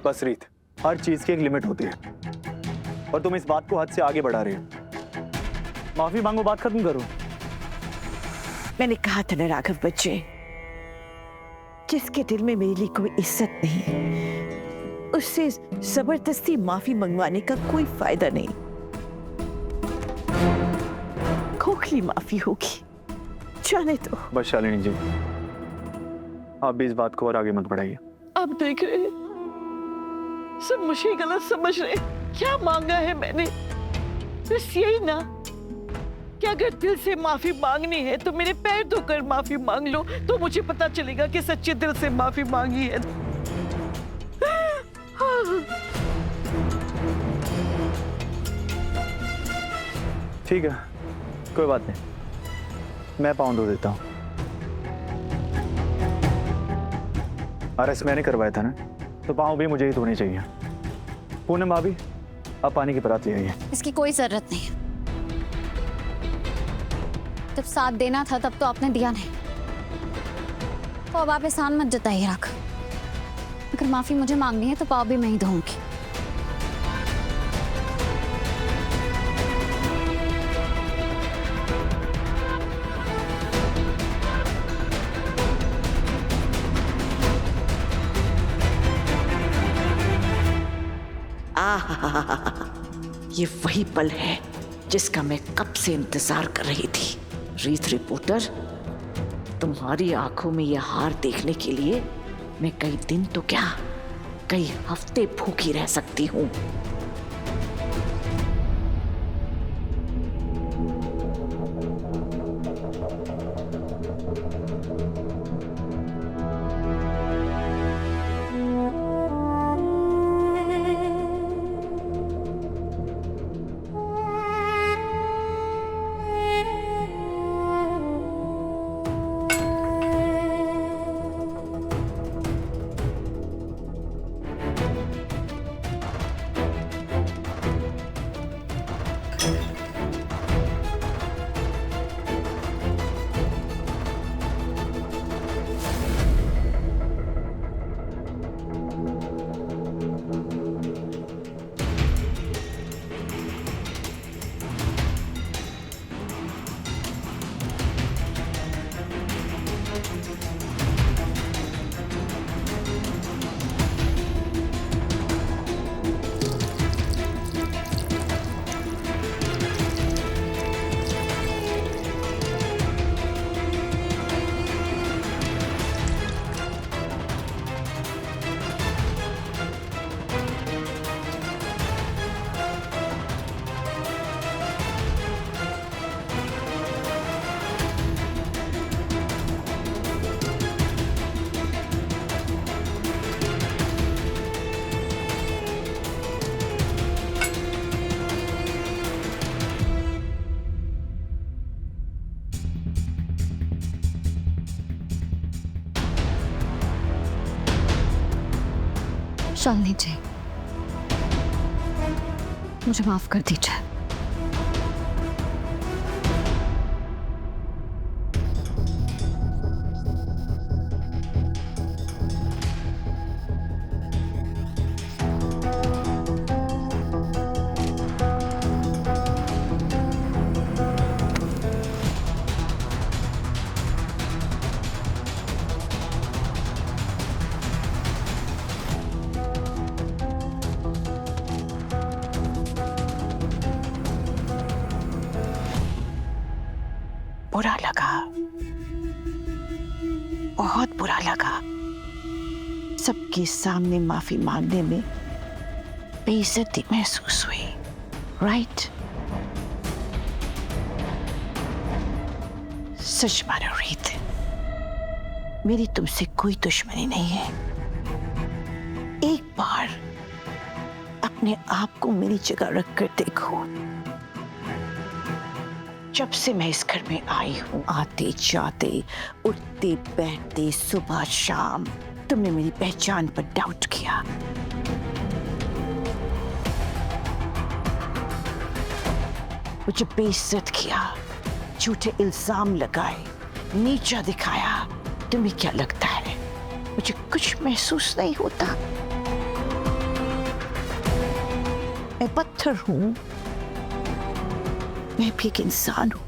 बस रीत, हर चीज की एक लिमिट होती है और तुम इस बात को हद से आगे बढ़ा रही हो। माफी मांगो, बात खत्म करो। मैंने कहा था ना राघव बच्चे, जिसके दिल में मेरे लिए कोई इज्जत नहीं, उससे जबरदस्ती माफी मंगवाने का कोई फायदा नहीं। खोखली माफी होगी, जाने दो। बस शालिनी जी, आप भी इस बात को और आगे मत बढ़ाइए। अब देख रहे हैं, सब मुझे गलत समझ रहे हैं। क्या मांगा है मैंने? बस यही ना कि अगर दिल से माफी मांगनी है तो मेरे पैर धोकर माफी मांग लो, तो मुझे पता चलेगा कि सच्चे दिल से माफी मांगी है। ठीक है, कोई बात नहीं, मैं पाँव धो देता हूँ। अरेस्ट मैंने करवाया था ना, तो पाँव भी मुझे ही धोने चाहिए। पूनम भाभी, आप पानी की परात ले आइए। इसकी कोई जरूरत नहीं। जब साथ देना था तब तो आपने दिया नहीं, तो अब आप एहसान मत जताइए राघव। अगर माफी मुझे मांगनी है तो पाँव भी मैं ही धोऊंगी। ये वही पल है जिसका मैं कब से इंतजार कर रही थी। रीत रिपोर्टर, तुम्हारी आंखों में यह हार देखने के लिए मैं कई दिन तो क्या, कई हफ्ते भूखी रह सकती हूँ। शालिनी जी, मुझे माफ कर दीजिए। बुरा लगा, बहुत बुरा लगा। सबके सामने माफी मांगने में बेइज्जती महसूस हुई, राइट? सच मानो रीत, मेरी तुमसे कोई दुश्मनी नहीं है। एक बार अपने आप को मेरी जगह रखकर देखो। जब से मैं इस घर में आई हूं, आते जाते, उठते बैठते, सुबह शाम, तुमने मेरी पहचान पर डाउट किया। मुझे बेइज्जत किया, झूठे इल्जाम लगाए, नीचा दिखाया। तुम्हें क्या लगता है मुझे कुछ महसूस नहीं होता? मैं पत्थर हूँ, मैं भी एक इंसान हूँ,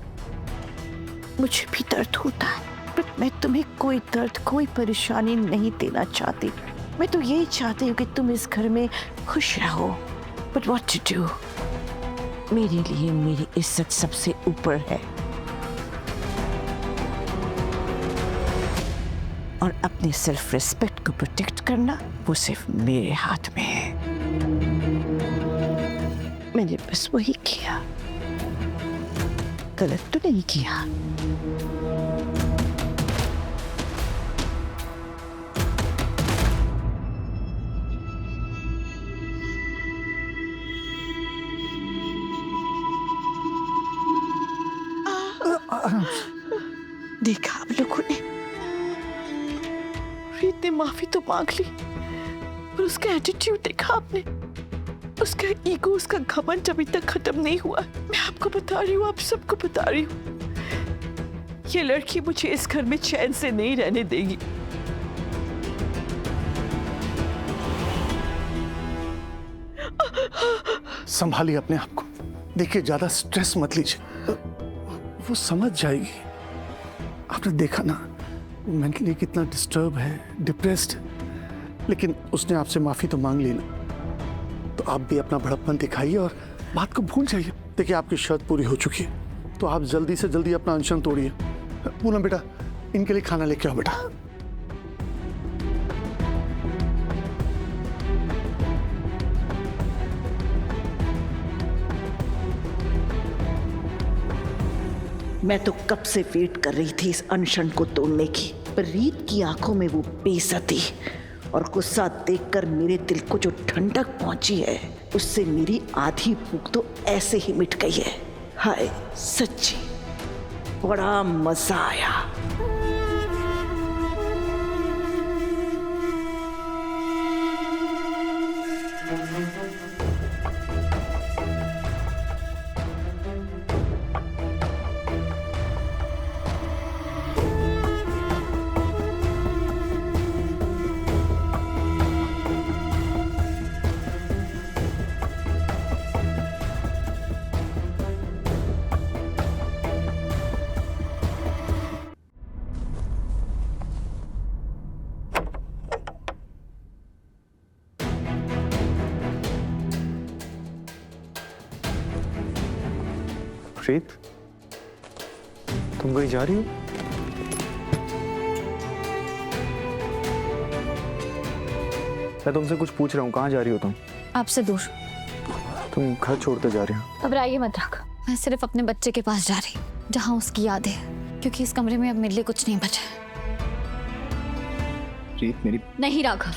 मुझे भी दर्द होता है, बट मैं तुम्हें कोई दर्द, कोई परेशानी नहीं देना चाहती। मैं तो यही चाहती हूँ कि तुम इस घर में खुश रहो। बट व्हाट टू डू, मेरे लिए मेरी इज्जत सबसे ऊपर है, और अपने सेल्फ रिस्पेक्ट को प्रोटेक्ट करना वो सिर्फ मेरे हाथ में है। मैंने बस वही किया, गलत तो नहीं किया। देखा आप लोगों ने, रीत ने माफी तो मांग ली, पर उसका एटीट्यूड देखा आपने, उसका ईगो, उसका घमंड अभी तक खत्म नहीं हुआ। मैं आपको बता रही हूँ, आप सबको बता रही हूँ, ये लड़की मुझे इस घर में चैन से नहीं रहने देगी। संभालिए अपने आप को, देखिए ज्यादा स्ट्रेस मत लीजिए, वो समझ जाएगी। आपने देखा ना मेंटली कितना डिस्टर्ब है, डिप्रेस्ड, लेकिन उसने आपसे माफी तो मांग ली ना, तो आप भी अपना बड़प्पन दिखाइए और बात को भूल जाइए। देखिए आपकी शर्त पूरी हो चुकी है, तो आप जल्दी से जल्दी अपना अनशन तोड़िए। पूनम बेटा, इनके लिए खाना लेके आओ बेटा। मैं तो कब से वेट कर रही थी इस अनशन को तोड़ने की, पर रीत की आंखों में वो बेइज्जती और गुस्सा देखकर मेरे दिल को जो ठंडक पहुंची है, उससे मेरी आधी भूख तो ऐसे ही मिट गई है। हाय सच्ची बड़ा मजा आया। रीत, तुम कहीं जा रही हो? मैं तुमसे कुछ पूछ रहा हूँ, कहाँ जा रही हो तुम? आपसे दूर। तुम घर छोड़ते जा रही हो? घबराइए मत राघव, मैं सिर्फ अपने बच्चे के पास जा रही हूँ, जहाँ उसकी याद है, क्योंकि इस कमरे में अब मेरे लिए कुछ नहीं बचा है। रीत मेरी नहीं राघव,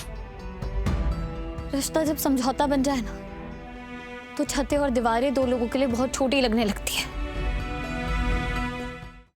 रिश्ता जब समझौता बन जाए ना, तो छतें और दीवारें दो लोगों के लिए बहुत छोटी लगने लगती है।